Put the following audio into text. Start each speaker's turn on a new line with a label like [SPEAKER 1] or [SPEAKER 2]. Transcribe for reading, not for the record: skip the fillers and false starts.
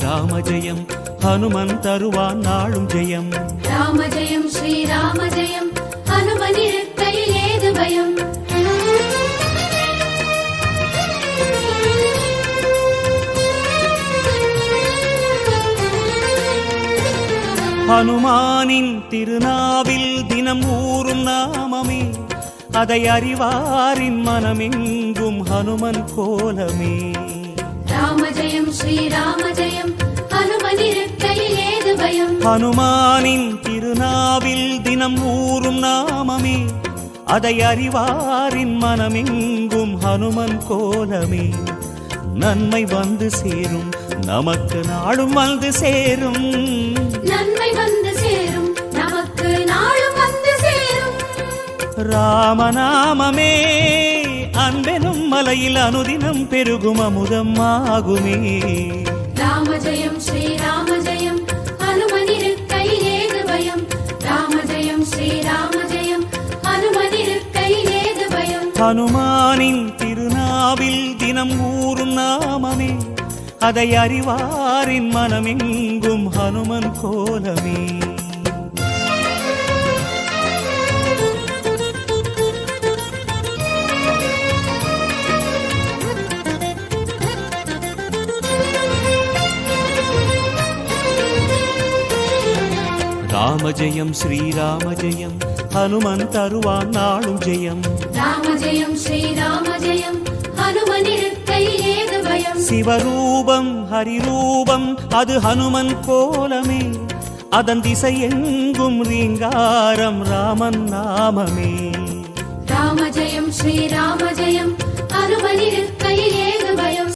[SPEAKER 1] ராம ஜெயம் ஹனுமன் தருவான் நாளும் ஜெயம்.
[SPEAKER 2] ராம ஜெயம் ஸ்ரீராம ஜெயம் ஹனுமன் இருக்கையில் ஏது பயம்.
[SPEAKER 1] ஹனுமானின் திருநாவில் தினம் ஊறும் நாமமே, அதை அறிவாரின் மனமெங்கும் ஹனுமன் கோலமே.
[SPEAKER 2] ராம ஜெயம் ஸ்ரீராம ஜெயம் ஹனுமன் இருக்கையில் ஏது பயம்.
[SPEAKER 1] ஹனுமானின் திருநாவில் தினம் ஊறும் நாமமே, அதை அறிவாரின் மனமெங்கும் ஹனுமன் கோலமே. நன்மை வந்து சேரும் நமக்கு நாளும் வந்து சேரும்,
[SPEAKER 2] நன்மை வந்து சேரும் நமக்கு நாளும் வந்து சேரும்.
[SPEAKER 1] ராமநாமமே அன்பெனும் மலையில் அனுதினம் பெருகும் அமுதம் ஆகுமே.
[SPEAKER 2] ராம ஜெயம் ஸ்ரீராம ஜெயம் ஹனுமன் இருக்கையில் ஏது பயம். ராம ஜெயம் ஸ்ரீராம ஜெயம் ஹனுமன் இருக்கையில் ஏது பயம்.
[SPEAKER 1] ஹனுமானின் திருநாவில் தினம் ஊறும் நாமமே, அதை அறிவாரின் மனமெங்கும் ஹனுமன் கோலமே. ராம ஜெயம் ஸ்ரீராம ஜெயம் ஹனுமன் தருவான் நாளும் ஜெயம்.
[SPEAKER 2] ராம ஜெயம் ஸ்ரீராம ஜெயம் ஹனுமன் இருக்கையில் ஏது பயம்.
[SPEAKER 1] சிவரூபம் ஹரிரூபம் அது ஹனுமன் கோலமே, அதன் திசை எங்கும் ரீங்காரம் ராமன் நாமமே.
[SPEAKER 2] ராம ஜெயம் ஸ்ரீராம ஜெயம் ஹனுமன் இருக்கையில் ஏது பயம்.